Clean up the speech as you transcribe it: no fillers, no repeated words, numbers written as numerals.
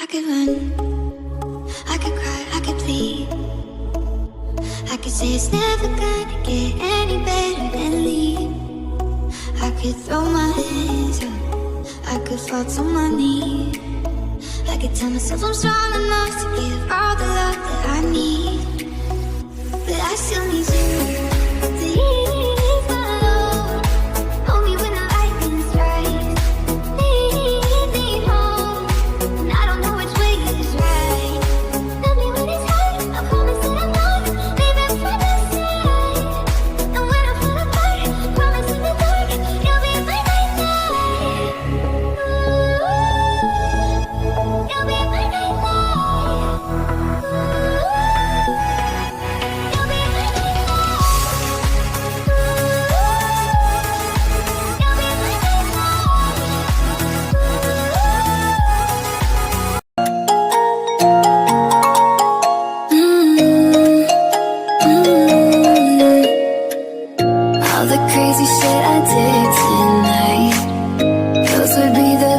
could run, I could cry, I could plead. I could say it's never gonna get any better than leave. I could throw my hands up, I could fall to my knees. I could tell myself I'm strong enough to give all the love that I need. But I still need you to ease my load. Hold me when the lightning strikes. Lead me home, and I don't know which way is right. Love me when it's hard, I promise that I'm not leaving from the side. And when I fall apart, promise in the dark, you'll be my nightlight. You'll be my nightlight. You'll be my all the crazy shit I did tonight, those would be the